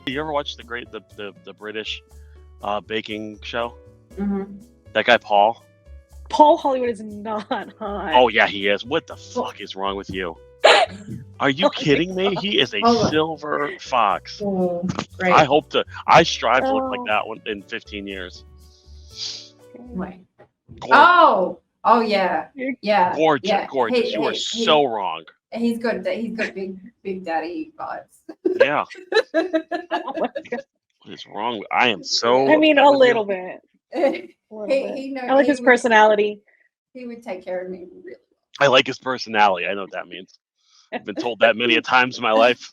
You ever watch the British baking show? Mm-hmm. That guy Paul. Paul Hollywood is not hot. Oh yeah, he is. What the fuck is wrong with you? Are you kidding me? He is a silver fox. Oh, great. I strive to look like that one in 15 years. Wait. Gorgeous. Oh yeah. Gorgeous, yeah. gorgeous. You are so wrong. He's got big daddy vibes. Yeah. Oh my God. What is wrong? I am so. I mean, a little bit. He knows. I like his personality. He would take care of me really well. I like his personality. I know what that means. I've been told that many a times in my life.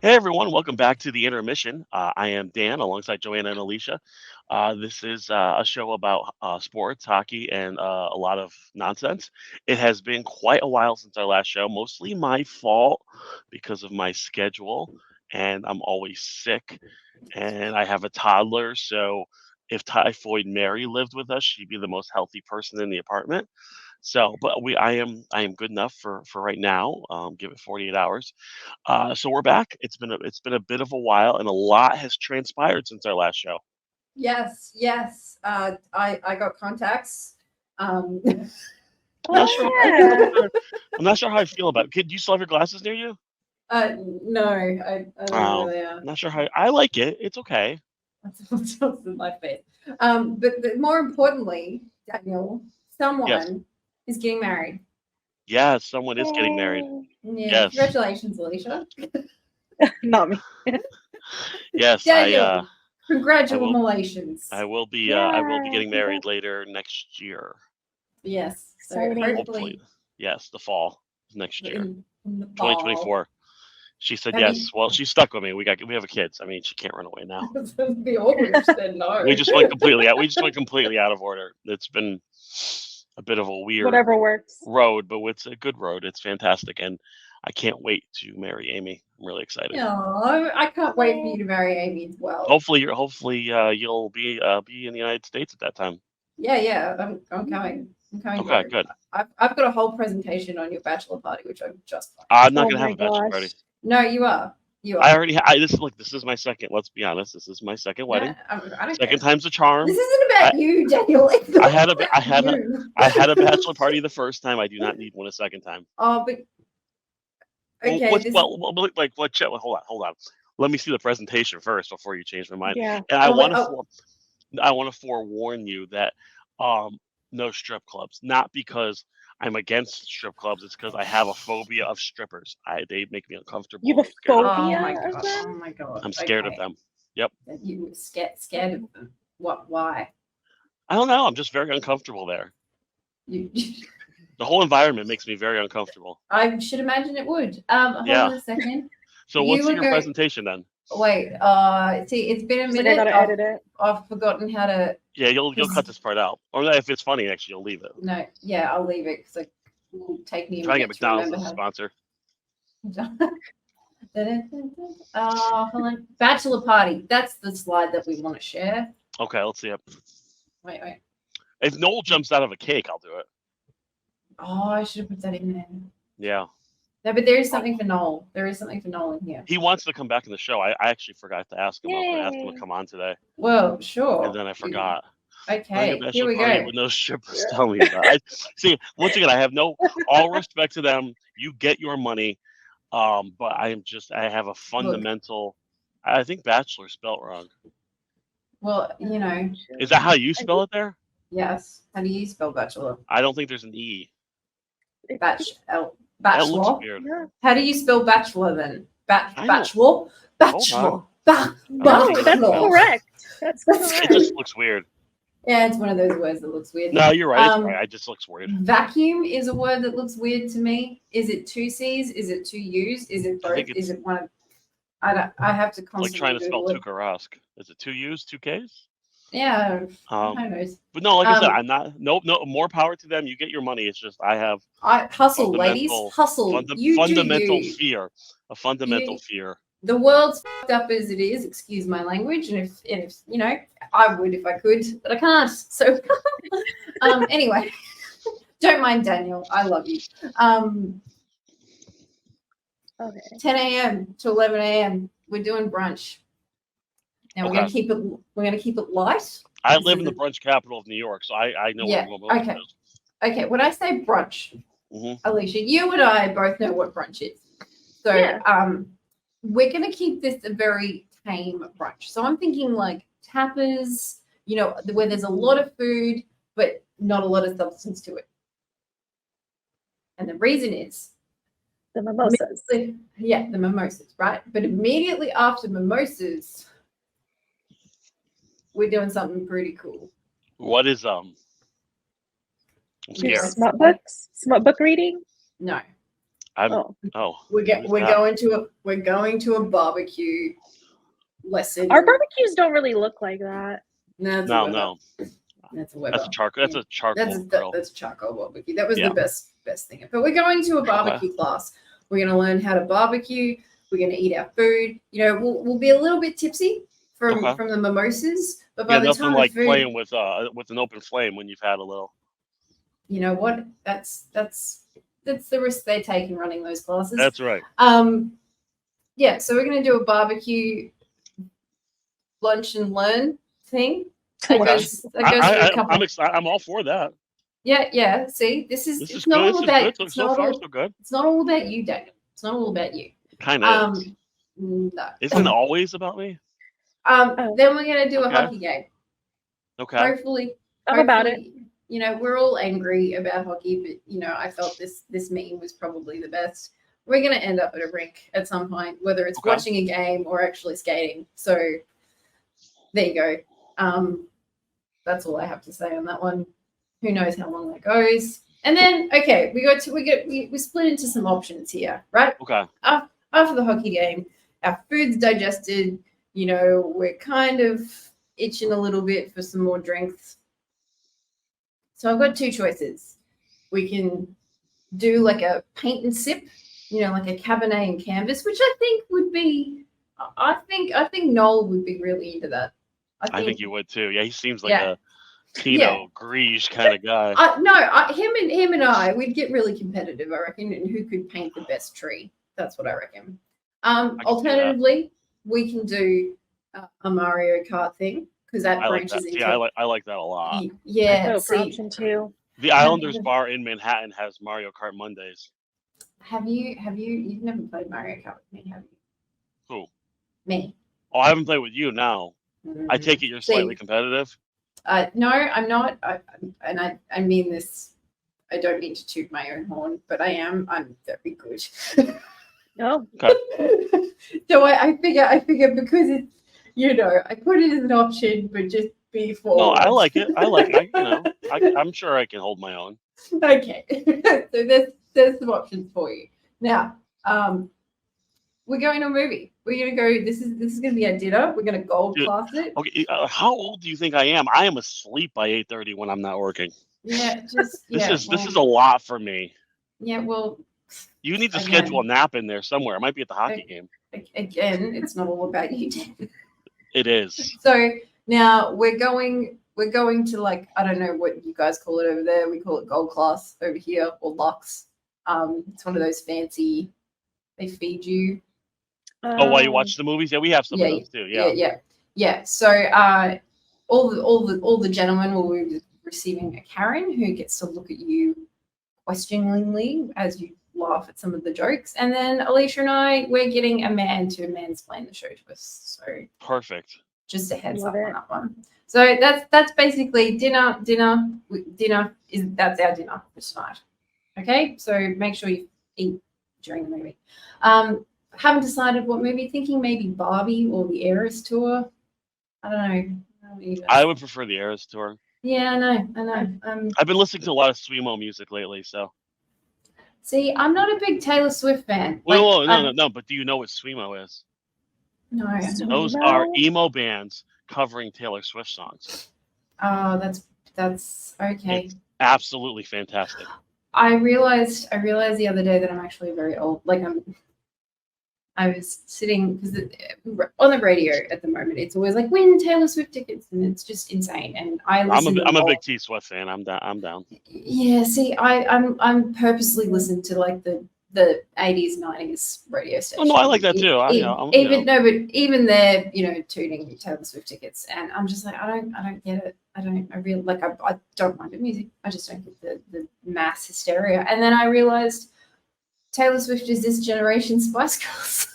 Hey everyone, welcome back to the Intermission. I am Dan alongside Joanna and Alicia. This is a show about sports, hockey, and a lot of nonsense. It has been quite a while since our last show, mostly my fault because of my schedule, and I'm always sick, and I have a toddler, so if Typhoid Mary lived with us, she'd be the most healthy person in the apartment. So, but I am good enough for right now. Give it 48 hours. So we're back. It's been a bit of a while, and a lot has transpired since our last show. Yes. I got contacts. I'm not sure how I feel about it. Do you still have your glasses near you? No, I don't really. I'm not sure how. I like it. It's okay. That's in my face. But more importantly, Daniel, someone is getting married. Yeah, someone is getting married. Yeah, yes. Congratulations, Alicia. Not me. Yes, Daniel, congratulations. I will be getting married later next year. Yes. So hopefully, yes, the fall next year, in the 2024. She said yes. Well, she's stuck with me. We have a kid. I mean, she can't run away now. The order said no. We just went completely out of order. It's been a bit of a weird road, but it's a good road. It's fantastic, and I can't wait to marry Amy. I'm really excited. No, I can't wait for you to marry Amy as well. Hopefully you'll be in the United States at that time. Yeah, I'm coming. Okay, good. I've got a whole presentation on your bachelor party, which I'm just. I'm not gonna have a bachelor party. No, you are. I already. This is my second. Let's be honest. This is my second wedding. Second time's a charm. This isn't about you, Daniel. I had a bachelor party the first time. I do not need one a second time. Oh, but okay. Hold on. Let me see the presentation first before you change my mind. Yeah. And I want to forewarn you that no strip clubs. Not because I'm against strip clubs. It's because I have a phobia of strippers. They make me uncomfortable. You have a phobia? Oh my god! I'm scared of them. Yep. You were scared of them. What? Why? I don't know. I'm just very uncomfortable there. The whole environment makes me very uncomfortable. I should imagine it would. Hold on a second. So what's your presentation then? Wait. See, it's been a minute. I gotta edit it. I've forgotten how to. Yeah, you'll cut this part out, or if it's funny, actually, you'll leave it. No, yeah, I'll leave it because it will take me. Try to get McDonald's as a sponsor. Hold on. Bachelor party. That's the slide that we want to share. Okay, let's see it. Wait. If Noel jumps out of a cake, I'll do it. Oh, I should have put that in there. Yeah. No, but there is something for Noel. There is something for Noel in here. He wants to come back in the show. I actually forgot to ask him. I was going to ask him to come on today. Well, sure. And then I forgot. Okay, here we go. With no strippers, tell me that. See, once again, I have all respect to them. You get your money, but I have a fundamental. I think Bachelor spelled wrong. Well, Is that how you spell it there? Yes. How do you spell bachelor? I don't think there's an E. Bachelor. That looks weird. How do you spell bachelor then? Bachelor. No, that's correct. That's correct. It just looks weird. Yeah, it's one of those words that looks weird. No, you're right. It's right. It just looks weird. Vacuum is a word that looks weird to me. Is it two C's? Is it two U's? Is it both? Is it one of? I have to constantly. Like trying to spell Tukarask. Is it two U's, two K's? Yeah, Um, who knows? but no, like I said, Um, I'm not. No, more power to them. You get your money. It's just I have hustle, ladies, hustle. You do fundamental you. fear. A fundamental You. fear. The world's fucked up as it is. Excuse my language, and if you know, I would if I could, but I can't. So, anyway, don't mind Daniel. I love you. Okay. 10 a.m. to 11 a.m. We're doing brunch. Now we're gonna keep it. We're gonna keep it light. I live in the brunch capital of New York, so I know Yeah. what brunch Okay. is. Okay. When I say brunch, Mm-hmm. Alicia, you and I both know what brunch is. So we're gonna keep this a very tame brunch. So I'm thinking like tapas, you know, where there's a lot of food but not a lot of substance to it. And the reason is the mimosas. Yeah, the mimosas, right? But immediately after mimosas, we're doing something pretty cool. What is I'm scared. Smut books? Smut book reading? No. We're going to a barbecue lesson. Our barbecues don't really look like that. No. That's a Weber. That's a charcoal. That's a charcoal grill. That's a charcoal barbecue. That was the best thing. But we're going to a barbecue class. We're going to learn how to barbecue. We're going to eat our food. You know, we'll be a little bit tipsy from the mimosas, but by the nothing time like the food, playing with an open flame when you've had a little. You know what? That's the risk they take in running those classes. That's right. Yeah. So we're going to do a barbecue lunch and learn thing. I'm all for that. Yeah. See, it's not all about you. So far, so good. It's not all about you, Daniel. It's not all about you. Kind of. No. Isn't it always about me? Then we're gonna do a hockey game. Okay. Hopefully, I'm about it. You know, we're all angry about hockey, but you know, I felt this meme was probably the best. We're gonna end up at a rink at some point, whether it's watching a game or actually skating. So there you go. That's all I have to say on that one. Who knows how long that goes? And then we split into some options here, right? Okay. After the hockey game, our food's digested. You know, we're kind of itching a little bit for some more drinks. So I've got two choices. We can do like a paint and sip, you know, like a Cabernet and canvas, which I think would be. I think Noel would be really into that. I think you would too. Yeah, he seems like a Pinot Grigio kind of guy. Him and I, we'd get really competitive, I reckon, and who could paint the best tree. That's what I reckon. Alternatively, we can do a Mario Kart thing because that branches into. Yeah, I like that a lot. Yeah, option too. The Islanders bar in Manhattan has Mario Kart Mondays. You've never played Mario Kart with me, have you? Who? Me. Oh, I haven't played with you now. I take it you're slightly competitive. No, I'm not. I mean this. I don't mean to toot my own horn, but I am. I'm very good. No. Okay. So I figure because it's, you know, I put it as an option, but just before. No, I like it. I'm sure I can hold my own. Okay. So there's some options for you. Now, we're going to a movie. We're gonna go. This is gonna be our dinner. We're gonna gold class it. Okay. How old do you think I am? I am asleep by 8:30 when I'm not working. Yeah. This is a lot for me. Yeah. Well. You need to schedule a nap in there somewhere. It might be at the hockey game. Again, it's not all about you. It is. So now we're going to, like, I don't know what you guys call it over there. We call it gold class over here, or Lux. It's one of those fancy. They feed you. While you watch the movies, we have some of those too. Yeah. So all the gentlemen will be receiving a Karen who gets to look at you questioningly as you laugh at some of the jokes, and then Alicia and we're getting a man to mansplain the show to us. So perfect. Just a heads up on that one. So that's basically dinner. That's our dinner for tonight. Okay, so make sure you eat during the movie. Haven't decided what movie. Thinking maybe Barbie or the Eras Tour. I don't know. I would prefer the Eras Tour. Yeah, I know. I've been listening to a lot of Suimo music lately, so. See, I'm not a big Taylor Swift fan. No. But do you know what Suimo is? No. Those are emo bands covering Taylor Swift songs. Oh, that's okay. It's absolutely fantastic. I realized the other day that I'm actually very old. Like I was sitting because on the radio at the moment, it's always like win Taylor Swift tickets, and it's just insane. And I listen to I'm them a big all. T Swift fan. I'm down. I'm down. Yeah, see, I'm purposely listening to like the 80s, 90s radio Oh station. no, I like that too. Even they're tooting Taylor Swift tickets, and I'm just like I don't get it. I really like I don't mind the music. I just don't get the mass hysteria. And then I realized Taylor Swift is this generation Spice Girls.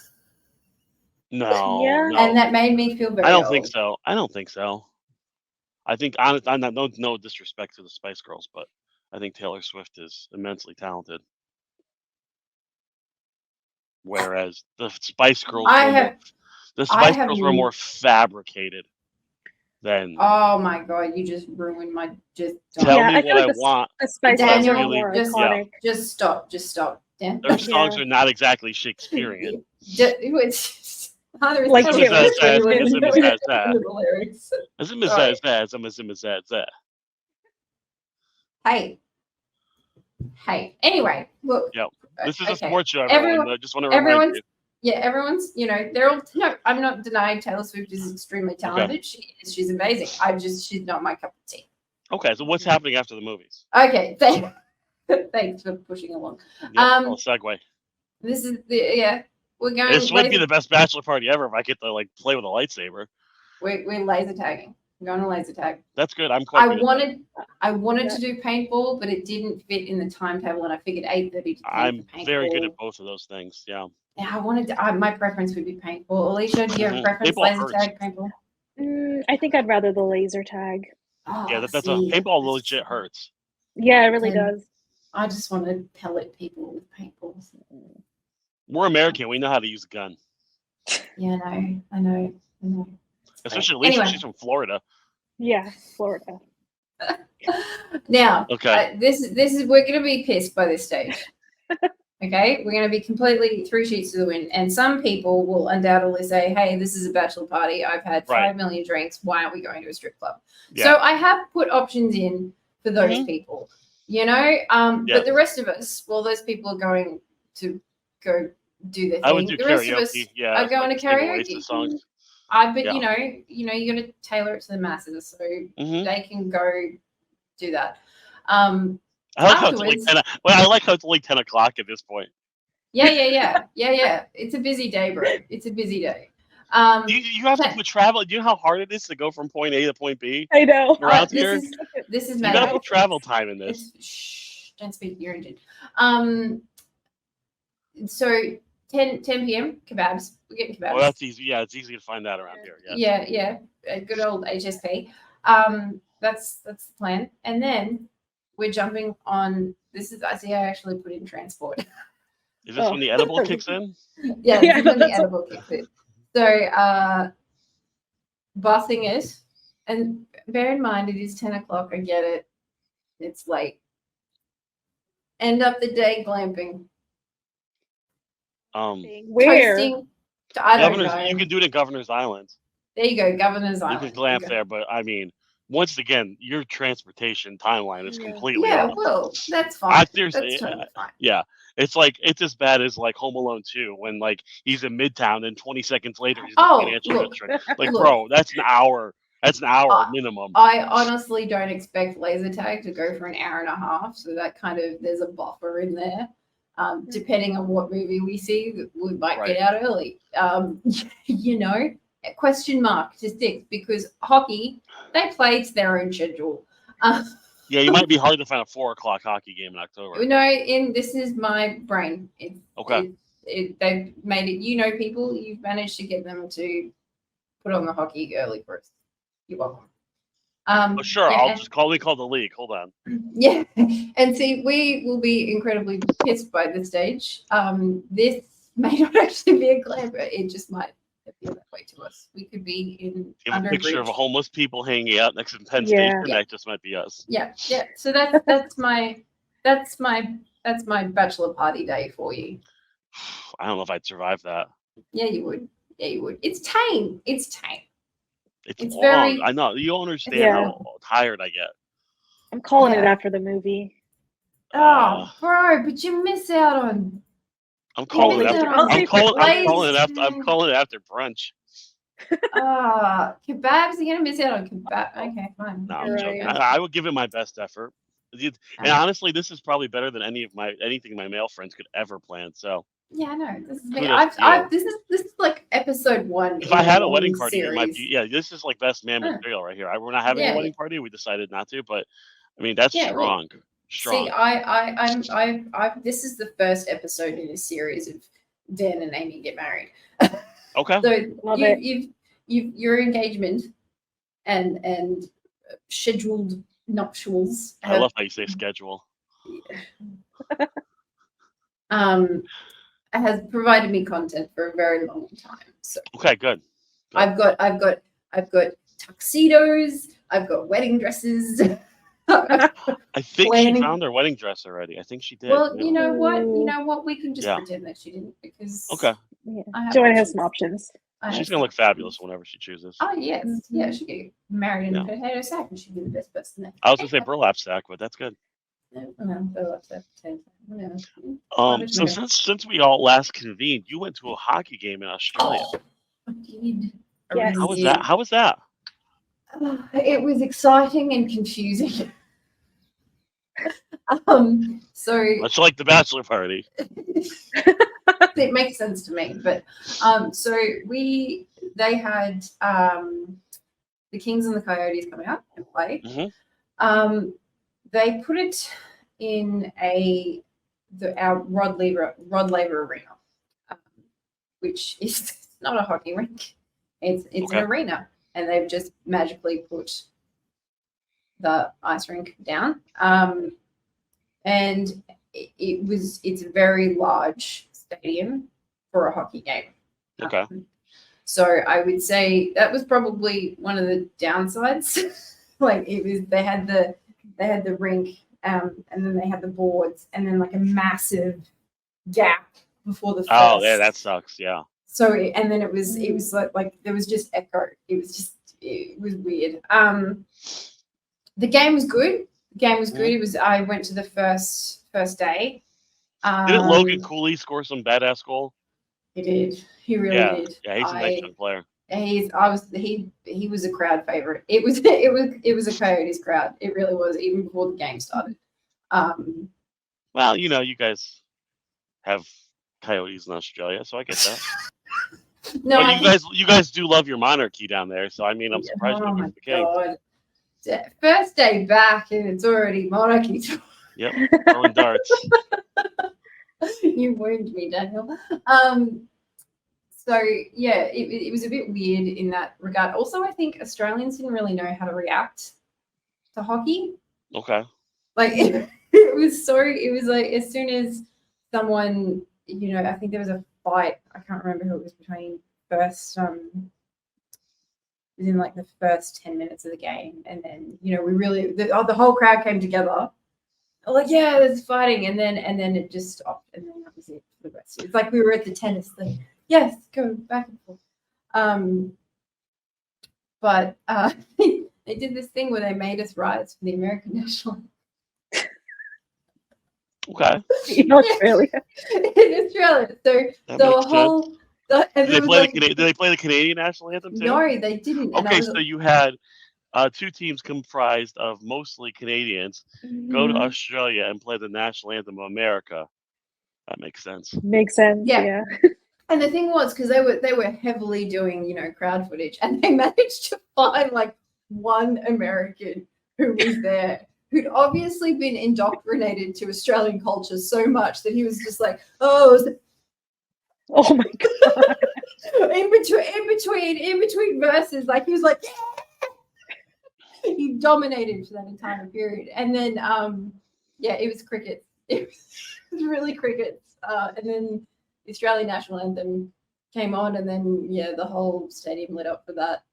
No, Yeah. no. And that made me feel very I don't old. think so. I don't think so. I think I'm not no disrespect to the Spice Girls, but I think Taylor Swift is immensely talented. Whereas the Spice Girls were more fabricated than. Oh my god, you just ruined my just Tell Yeah, me I what feel like I want. the Spice Girls Daniel, are more iconic. just stop. Dan. Their songs Yeah. are not exactly Shakespearean. It's either Like it's Taylor just Swift. the lyrics. Hey. Anyway, look. Yep. This is a okay. sports show, everyone. I just want to remind Everyone's you. yeah, everyone's they're all no. I'm not denying Taylor Swift is extremely talented. She's amazing. She's not my cup of tea. Okay, so what's happening after the movies? Okay, thanks for pushing along. Yep, segue. This is we're going. This would be the best bachelor party ever if I get to like play with a lightsaber. We're laser tagging. We're going to laser tag. That's good. I'm quite. I wanted to do paintball, but it didn't fit in the timetable, and I figured 8:30. I'm very good at both of those things. Yeah. Yeah, I wanted to. My preference would be paintball. Alicia, do you have a preference? Paintball laser hurts. tag, paintball. I think I'd rather the laser tag. Oh, yeah, that's a paintball. Legit hurts. Yeah, it really does. I just want to pellet people with paintballs. We're American. We know how to use a gun. Yeah, I know. Especially Alicia. She's from Florida. Yeah, Florida. Now, okay. This is we're going to be pissed by this stage. Okay, we're going to be completely 3 sheets to the wind, and some people will undoubtedly say, "Hey, this is a bachelor party. I've had 5 million drinks. Why aren't we going to a strip club?" Yeah. So I have put options in for those people, But the rest of us, well, those people are going to go do their thing. I would do the karaoke. rest of us are going to karaoke. Songs. But you got to tailor it to the masses, so they can go do that. I like how it's only 10. I like how it's only 10 o'clock at this point. Yeah. It's a busy day, bro. It's a busy day. You have to put travel. Do you know how hard it is to go from point A to point B? I know. Around here, this is you gotta put travel time in this. Shh! Don't speak your engine. So 10 p.m. kebabs. We're getting kebabs. Well, that's easy. Yeah, it's easy to find that around here. Yeah. A good old HSP. That's the plan, and then we're jumping on. This is I actually put in transport. Is this when the edible kicks in? Yeah, this is when the edible kicks in. So busing it, and bear in mind it is 10 o'clock. I get it. It's late. End up the day glamping. Where? Toasting, I don't know. You can do it at Governor's Island. There you go, Governor's Island. You can glamp there, but I mean, once again, your transportation timeline is completely off. Well, that's fine. That's totally fine. Yeah. It's as bad as like Home Alone 2 when like he's in Midtown and 20 seconds later he's in the financial district. Like, bro, that's an hour. That's an hour minimum. I honestly don't expect laser tag to go for an hour and a half. So that there's a buffer in there. Depending on what movie we see, we might get out early. Question mark to stick because hockey, they play to their own schedule. Yeah, you might be hard to find a 4 o'clock hockey game in October. No, this is my brain. Okay. They've made it. People. You've managed to get them to put on the hockey early for us. You're welcome. Sure. I'll just call the league. Hold on. Yeah, and see, we will be incredibly pissed by this stage. This may not actually be a glamper. It just might feel that way to us. We could be in a picture of a homeless people hanging out next to Penn Station. That just might be us. Yeah. So that's my bachelor party day for you. I don't know if I'd survive that. Yeah, you would. It's tame. It's It's It's long. very I know. You don't understand Yeah. how tired I get. I'm calling it Yeah. after the movie. Uh, bro, but you miss out on I'm you calling it miss after. out on I'll say I'm calling it after brunch. kebabs. You're gonna miss out on kebab. Okay, fine. No, I'm You're joking. right. I would give it my best effort. And honestly, this is probably better than anything my male friends could ever plan. So Yeah, I know. This is me. kudos to you. This is like episode 1 If in I a had a long wedding party, it might be. series. Yeah, this is like best man Uh, material right here. We're not having a yeah, wedding party. We decided not to, but I mean that's yeah. Well, strong. see, Strong. this is the first episode in a series of Dan and Amy get married. Okay. So Love it. your engagement and scheduled nuptials I love how you say schedule. has provided me content for a very long time. So Okay, good. I've got tuxedos, I've got wedding dresses. I think she Planning. found her wedding dress already. I think she did. Well, yeah. you know what? We can just Yeah. pretend that she didn't because Okay. Yeah. I have Joanna has options. some options. I She's have gonna look some fabulous options. whenever she chooses. Oh yes, yeah, she get married in Yeah. a potato sack, and she'd be the best person there. I was gonna say burlap sack, but that's good. So since we all last convened, you went to a hockey game in Australia. I did. I Yes. really How was did. that? How was that? It was exciting and confusing. So Much like the bachelor party. it makes sense to me, but so they had the Kings and the Coyotes come out and play. Mm-hmm. They put it in our Rod Laver Arena, which is not a hockey rink. It's Okay. an arena, and they've just magically put the ice rink down. And it's a very large stadium for a hockey game. Okay. So I would say that was probably one of the downsides. Like they had the rink, and then they had the boards, and then like a massive gap before the first. Oh, yeah, that sucks. Yeah. So and then it was like there was just echo. It was weird. The game was good. I went to the first day. Didn't Logan Cooley score some badass goal? He did. He really did. Yeah, he's a nice young player. He was a crowd favorite. It was a Coyotes crowd. It really was, even before the game started. Well, you guys have Coyotes in Australia, so I get that. No, but you guys do love your monarchy down there, so I mean, I'm surprised you picked the Kings. God. First day back and it's already monarchy. Yep, throwing darts. You wound me, Daniel. So yeah, it was a bit weird in that regard. Also, I think Australians didn't really know how to react to hockey. Okay. Like it was like as soon as someone, I think there was a fight. I can't remember who it was between first. Within like the first 10 minutes of the game, and then we really the whole crowd came together. Like, yeah, there's fighting, and then it just stopped, and then that was it for the rest. It's like we were at the tennis thing. Yes, go back and forth. But they did this thing where they made us rise for the American national. Okay. In Australia. In Australia, so a whole. Did they play the Canadian national anthem too? No, they didn't. Okay, so you had two teams comprised of mostly Canadians go to Australia and play the national anthem of America. That makes sense. Makes sense. Yeah. And the thing was, because they were heavily doing crowd footage, and they managed to find like one American who was there who'd obviously been indoctrinated to Australian culture so much that he was just like, oh my god. in between verses, like he was like, yeah! He dominated for that entire period. And then it was cricket. It was really cricket. And then the Australian national anthem came on, and then the whole stadium lit up for that.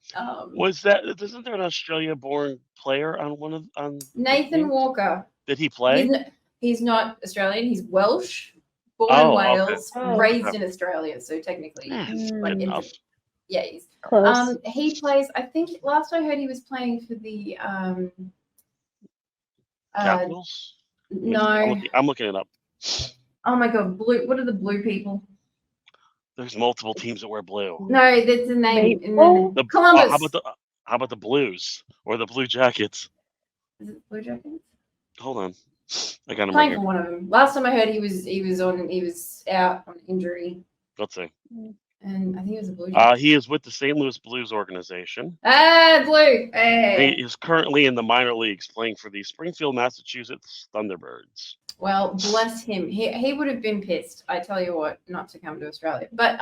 Isn't there an Australia-born player on Nathan Walker? Did he play? He's not Australian. He's Welsh. Born in Wales, Okay. raised in Australia, so technically, good enough. Yeah, he's Close. he plays. I think last I heard he was playing for the Capitals? no. I'm looking it up. Oh my god, blue. What are the blue people? There's multiple teams that wear blue. No, that's the name. Maple? Columbus. How about the Blues or the Blue Jackets? Is it Blue Jackets? Hold on, I got him right Playing here. for one of them. Last time I heard he was out on injury, Let's see. and I think it was a Blue Jackets. He is with the St. Louis Blues organization. Blue. Hey. He is currently in the minor leagues playing for the Springfield, Massachusetts Thunderbirds. Well, bless him. He would have been pissed. I tell you what, not to come to Australia. But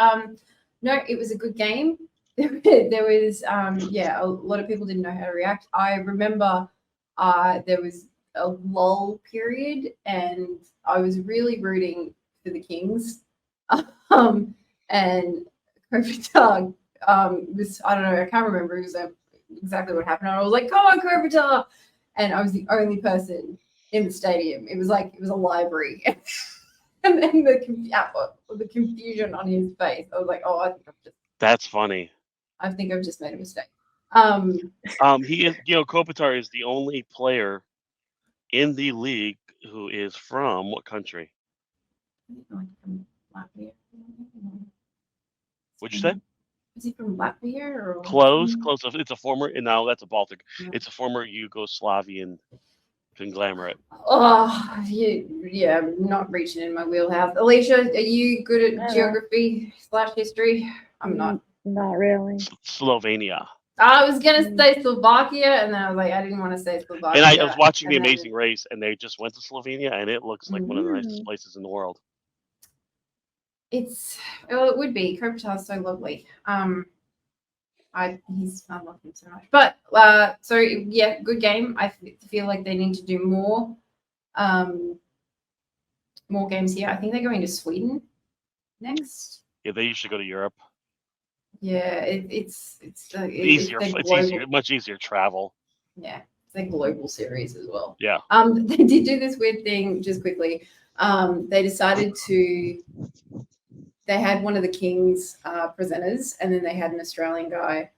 no, it was a good game. There was a lot of people didn't know how to react. I remember there was a lull period, and I was really rooting for the Kings. And Kopitar was, I don't know, I can't remember exactly what happened. I was like, "Come on, Kopitar!" And I was the only person in the stadium. It was a library. And then the confusion on his face. I was like, "Oh, That's funny. I think I've just made a mistake." He is, Kopitar is the only player in the league who is from what country? From Latvia. What'd you say? Is he from Latvia or Close. It's a former. No, that's a Baltic. No. It's a former Yugoslavian conglomerate. Oh, yeah, I'm not reaching in my wheelhouse. Alicia, are you good at geography / history? I'm not. Not really. Slovenia. I was gonna say Slovakia, and then I was like, I didn't want to say Slovakia. And I was watching The Amazing Race, and they just went to Slovenia, and it looks like one of the nicest places in the world. It would be. Kopitar's so lovely. I love him so much. But so yeah, good game. I feel like they need to do more games here. I think they're going to Sweden next. Yeah, they usually go to Europe. Yeah, it's easier. It's easier, much easier travel. Yeah, it's a global series as well. Yeah. They did do this weird thing just quickly. They decided to. They had one of the Kings presenters, and then they had an Australian guy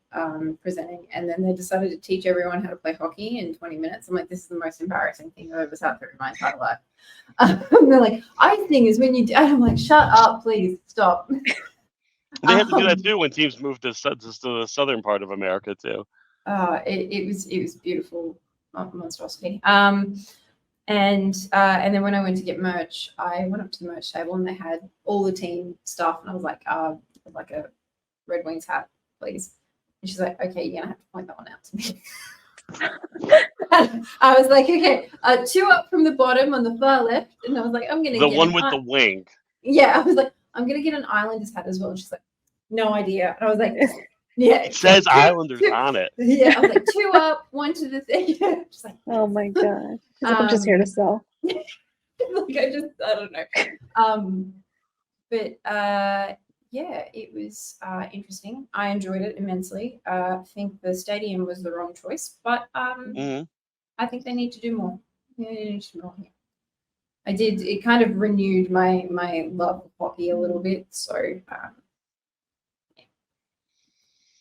presenting, and then they decided to teach everyone how to play hockey in 20 minutes. I'm like, this is the most embarrassing thing I've ever sat through in my entire life. And they're like, I think is when you do. And I'm like, shut up, please stop. They had to do that too when teams moved to the southern part of America too. It was beautiful monstrosity. And then when I went to get merch, I went up to the merch table and they had all the team stuff, and I was like, like a Red Wings hat, please. And she's like, okay, you're gonna have to point that one out to me. I was like, okay, 2 up from the bottom on the far left, and I was like, I'm gonna the get one with the wing. Yeah, I was like, I'm gonna get an Islanders hat as well. And she's like, no idea. And I was like, yeah, it says Islanders on it. Yeah, I was like, 2 up, 1 to the thing. Just like, oh my god, I'm just here to sell. Like I don't know. But yeah, it was interesting. I enjoyed it immensely. I think the stadium was the wrong choice, but I think they need to do more. Yeah, they need to do more here. It kind of renewed my love of hockey a little bit. So yeah.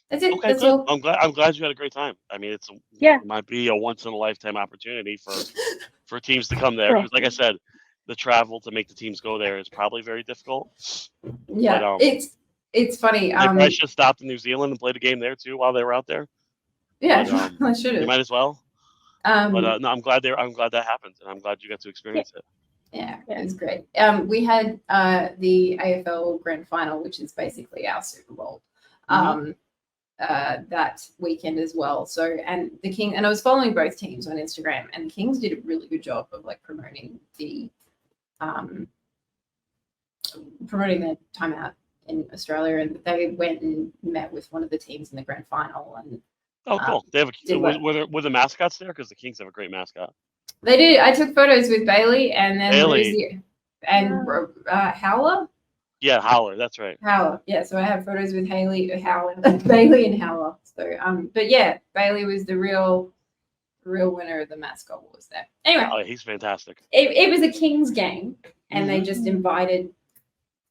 That's it. Okay, That's good. all. I'm glad you had a great time. I mean, it might be a once in a lifetime opportunity for teams to come there, because like I said, the travel to make the teams go there is probably very difficult. Yeah, but, it's funny. They probably should have stopped in New Zealand and played a game there too while they were out there. Yeah, I should have. You might as well. But no, I'm glad that happened, and I'm glad you got to experience it. Yeah, it was great. We had the AFL Grand Final, which is basically our Super Bowl, that weekend as well. So, and the King, and I was following both teams on Instagram, and the Kings did a really good job of like promoting their timeout in Australia, and they went and met with one of the teams in the grand final. And cool! They have were the mascots there, because the Kings have a great mascot. They did. I took photos with Bailey, and then Howler. Yeah, Howler. That's right. Howler. Yeah. So I have photos with Bailey and Howler. So but yeah, Bailey was the real winner of the mascot wars there. Anyway, he's fantastic. It was a Kings game, and they just invited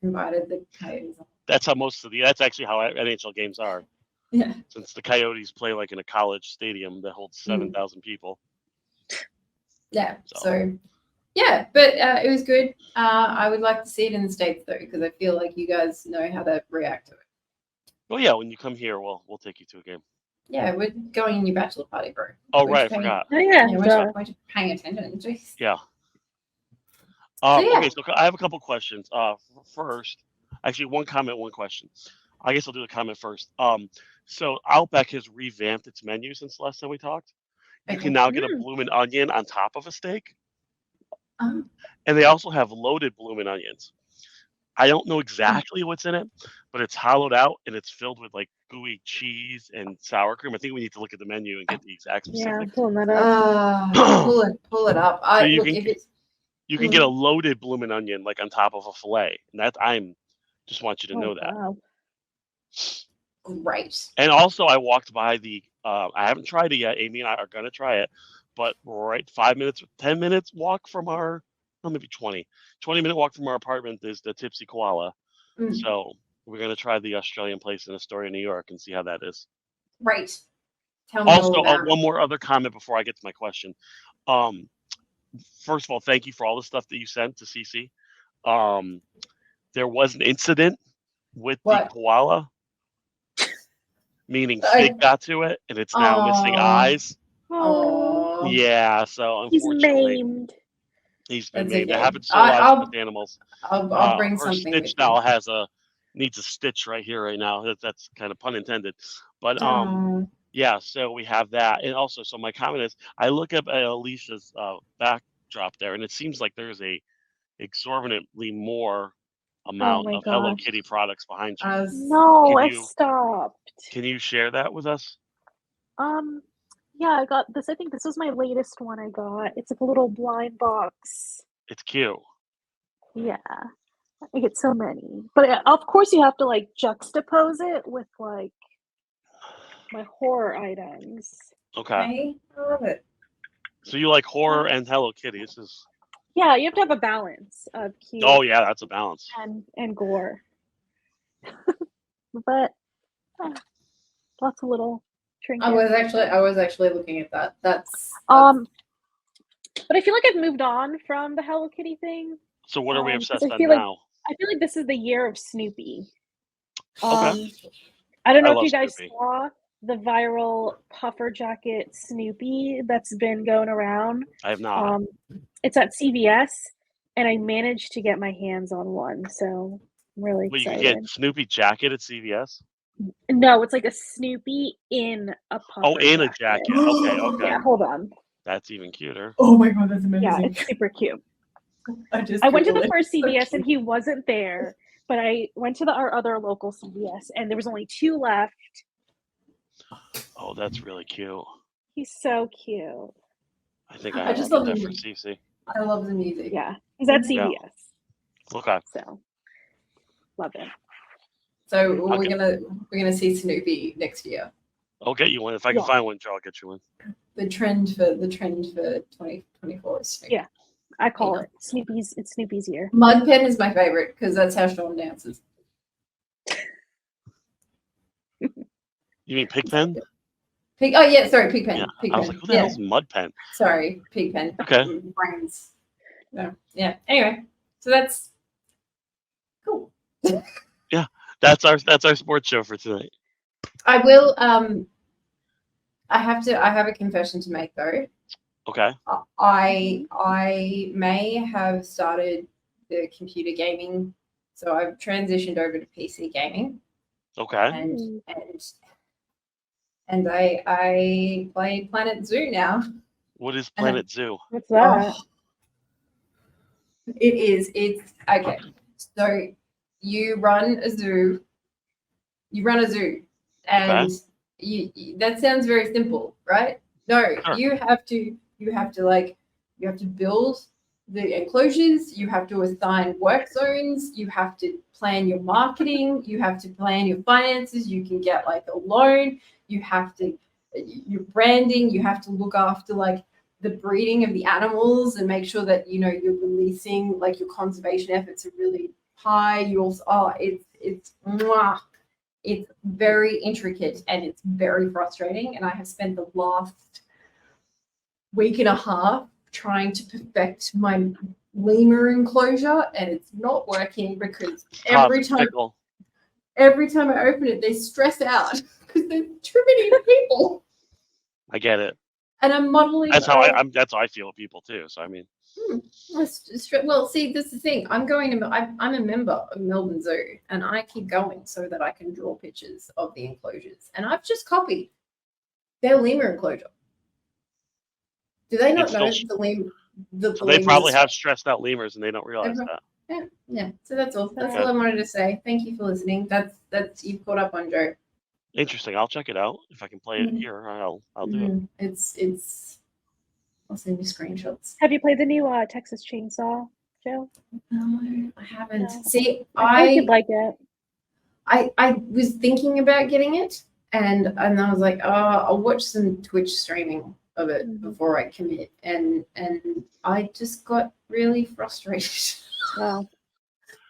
the Coyotes. That's how that's actually how NHL games are. Yeah. Since the Coyotes play like in a college stadium that holds 7,000 people. Yeah. So yeah, but it was good. I would like to see it in the States though, because I feel like you guys know how to react to it. Oh yeah, when you come here, we'll take you to a game. Yeah, we're going in your bachelor party, bro. Oh right, I forgot. Oh yeah. Yeah, we're paying attention. Jeez. Yeah. So, yeah. Okay, so I have a couple questions. First, actually, one comment, one question. I guess I'll do the comment first. So Outback has revamped its menu since the last time we talked. You can now get a bloomin' onion on top of a steak, and they also have loaded bloomin' onions. I don't know exactly what's in it, but it's hollowed out and it's filled with like gooey cheese and sour cream. I think we need to look at the menu and get the exact Yeah, specifics. pulling that up. Pull it up. So You can get a loaded bloomin' onion like on top of a fillet, and that just want you to know that. Wow. Great. And also, I walked by the. I haven't tried it yet. Amy and I are gonna try it, but right 10 minutes walk from our, maybe 20-minute walk from our apartment is the Tipsy Koala. So we're gonna try the Australian place in Astoria, New York, and see how that is. Right. Tell me Also, all about one more other comment before I get to my question. First of all, thank you for all the stuff that you sent to CC. There was an incident with the koala, meaning Fig got to it, and it's now missing eyes. Oh. Yeah, so unfortunately, he's been maimed. That happens to a lot of animals. I'll bring something. Her Stitch doll needs a stitch right here, right now. That's kind of pun intended. But yeah, so we have that, and also, so my comment is, I look up at Alicia's backdrop there, and it seems like there's a exorbitantly more amount of Hello Kitty products behind you. No, I stopped. Can you share that with us? Yeah, I got this. I think this was my latest one I got. It's like a little blind box. It's cute. Yeah, I get so many, but of course you have to like juxtapose it with like my horror items. Okay. I love it. So you like horror and Hello Kitty? This is. Yeah, you have to have a balance of cute. Oh yeah, that's a balance. And gore. But lots of little trinkets. I was actually looking at that. That's but I feel like I've moved on from the Hello Kitty thing. So what are we obsessed on now? I feel like this is the year of Snoopy. Okay. I don't know if you guys saw the viral puffer jacket Snoopy that's been going around. I have not. It's at CVS, and I managed to get my hands on one, so I'm really excited. You can get Snoopy jacket at CVS? No, it's like a Snoopy in a puffer. Oh, in a jacket. Okay. Yeah, hold on. That's even cuter. Oh my god, that's amazing. Yeah, it's super cute. I went to the first CVS and he wasn't there, but I went to our other local CVS and there was only 2 left. Oh, that's really cute. He's so cute. I think I just love that for CC. I love the music. Yeah, he's at CVS. Yeah. Okay. So, love it. So we're gonna see Snoopy next year. I'll get you one if I can find one. Joe, I'll get you one. The trend for 2024 is Snoopy. Yeah, I call it Snoopy's. It's Snoopy's year. Mud pen is my favorite because that's how Sean dances. You mean pig pen? Pig pen. Yeah. Pig I was pen. like, what the hell's mud pen? Sorry, pig pen. Okay. Brains. No. Yeah. Anyway, so that's cool. Yeah, that's our sports show for tonight. I will. I have a confession to make though. Okay. I may have started the computer gaming, so I've transitioned over to PC gaming. Okay. And I play Planet Zoo now. What is Planet Zoo? What's that? It's okay. So you run a zoo. And that sounds very simple, right? No, sure. you have to build the enclosures, you have to assign work zones, you have to plan your marketing, you have to plan your finances, you can get like a loan, you have to your branding, you have to look after like the breeding of the animals and make sure that you're releasing, like your conservation efforts are really high. You also mwah. It's very intricate and it's very frustrating. And I have spent the last week and a half trying to perfect my lemur enclosure, and it's not working because every time I open it, they stress out because there's too many people. I get it. And I'm modeling. That's how I feel with people too. So I mean, well, see, this is the thing. I'm a member of Melbourne Zoo, and I keep going so that I can draw pictures of the enclosures. And I've just copied their lemur enclosure. Do they not know the lemur? So they probably have stressed out lemurs and they don't realize that. Yeah. So that's all. That's all I wanted to say. Thank you for listening. That's you've caught up on Joe. Interesting. I'll check it out. If I can play it here, I'll do it. It's. I'll send you screenshots. Have you played the new Texas Chainsaw, Joe? No, I haven't. No. See, I think you'd like it. I was thinking about getting it, and I was like, oh, I'll watch some Twitch streaming of it before I commit, and I just got really frustrated. Wow.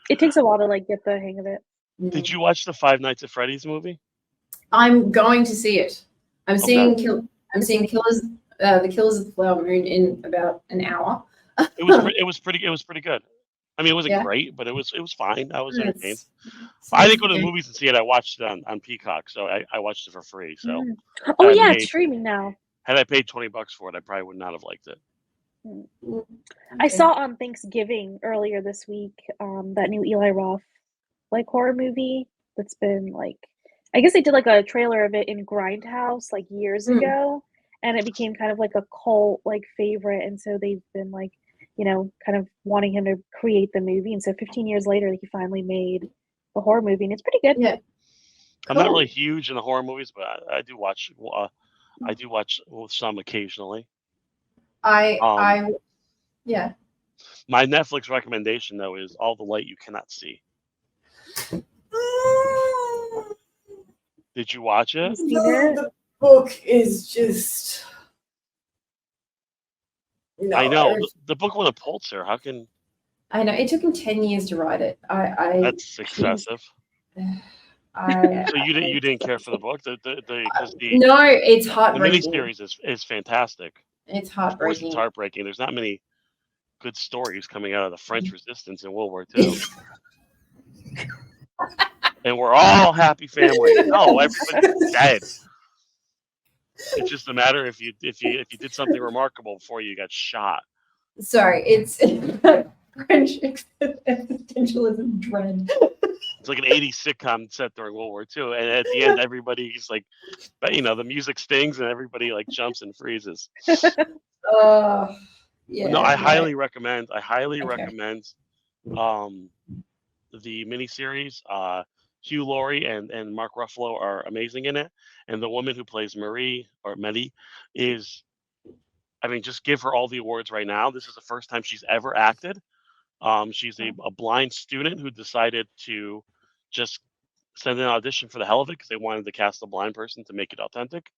It takes a while to like get the hang of it. Did you watch the Five Nights at Freddy's movie? I'm going to see it. I'm seeing Killers. The Killers of the Flower Moon in about an hour. It was pretty good. I mean, it wasn't great, but it was fine. I was entertained. I didn't go to the movies and see it. I watched it on Peacock, so I watched it for free. So it's streaming now. Had I paid $20 for it, I probably would not have liked it. Okay. I saw on Thanksgiving earlier this week that new Eli Roth like horror movie that's been like, I guess they did like a trailer of it in Grindhouse like years ago, and it became kind of like a cult like favorite, and so they've been like, kind of wanting him to create the movie, and so 15 years later he finally made the horror movie, and it's pretty good. Yeah, I'm not really huge in the horror movies, but I do watch. I do watch some occasionally. Yeah. My Netflix recommendation though is All the Light You Cannot See. Did you watch it? The book is just. No, I know the book won a Pulitzer. How can? I know it took him 10 years to write it. That's excessive. So you didn't care for the book? No, it's heartbreaking. The miniseries is fantastic. It's heartbreaking. It's heartbreaking. There's not many good stories coming out of the French Resistance in World War II. And we're all happy family. No, everybody's dead. It's just a matter if you did something remarkable before you got shot. Sorry, it's French existentialism dread. It's like an 80s sitcom set during World War II, and at the end, everybody's like, the music stings and everybody like jumps and freezes. Yeah. No, I highly recommend. The miniseries. Hugh Laurie and Mark Ruffalo are amazing in it, and the woman who plays Marie is, just give her all the awards right now. This is the first time she's ever acted. She's a blind student who decided to just send an audition for the hell of it because they wanted to cast a blind person to make it authentic,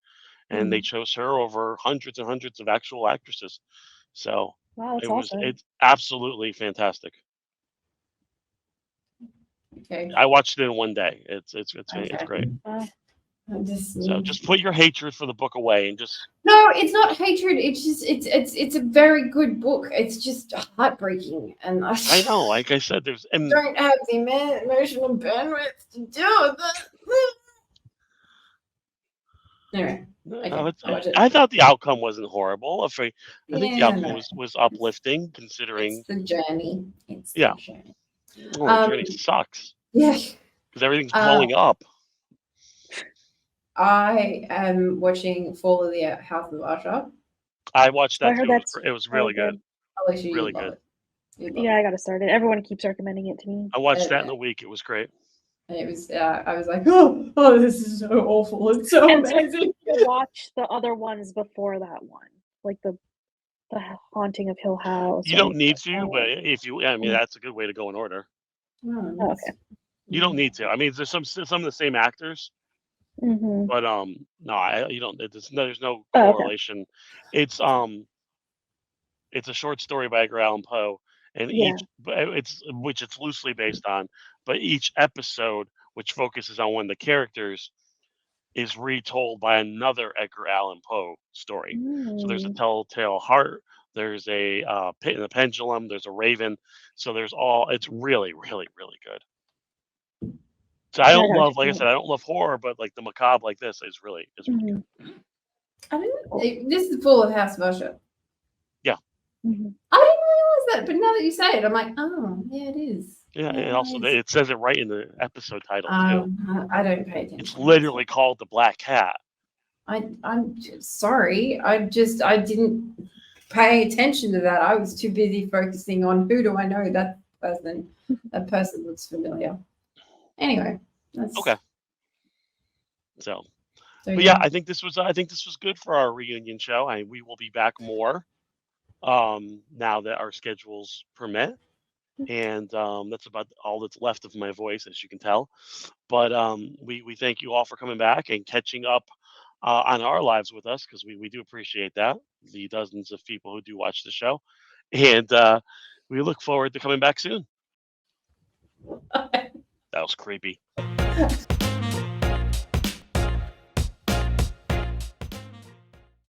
and they chose her over hundreds and hundreds of actual actresses. So wow, awesome. It's absolutely fantastic. Okay. I watched it in one day. It's great. So just put your hatred for the book away and just. No, it's not hatred. It's just it's a very good book. It's just heartbreaking, and I know. Like I said, don't have the emotional bandwidth to deal with it. Anyway, I thought the outcome wasn't horrible. I think the outcome was uplifting, considering it's the journey. It's the journey. Well, the journey sucks. Yeah, because everything's blowing up. I am watching Fall of the House of Usher. I watched that too. It was really good. Alicia, really good. I got to start it. Everyone keeps recommending it to me. I watched that in a week. It was great. And it was. I was like, oh, this is so awful. It's so amazing. Watch the other ones before that one, like the Haunting of Hill House. You don't need to, but if you, that's a good way to go in order. Oh, okay. You don't need to. There's some of the same actors, but no, you don't. There's no correlation. Okay. It's a short story by Edgar Allan Poe, and which it's loosely based on, but each episode, which focuses on one of the characters, is retold by another Edgar Allan Poe story. So there's a Mm. Telltale Heart, there's a Pit in the Pendulum, there's a Raven. So there's all. It's really, really, really good. So I Yeah, I don't gotta love, check like it I out. said, I don't love horror, but like the macabre like this is really Mhm. good. I didn't. This is full of House of Usher. Yeah. Mhm. I didn't realize that, but now that you say it, I'm like, oh yeah, it is. Yeah, Yeah, and also it is. it says it right in the episode title too. I don't pay It's attention. literally called the Black Cat. I'm sorry. I didn't pay attention to that. I was too busy focusing on who do I know that person. That person looks familiar. Anyway, that's Okay. So, so but yeah, yeah. I think this was good for our reunion show. We will be back more now that our schedules permit, and that's about all that's left of my voice, as you can tell. But we thank you all for coming back and catching up on our lives with us, because we do appreciate that, the dozens of people who do watch the show, and we look forward to coming back soon. That was creepy.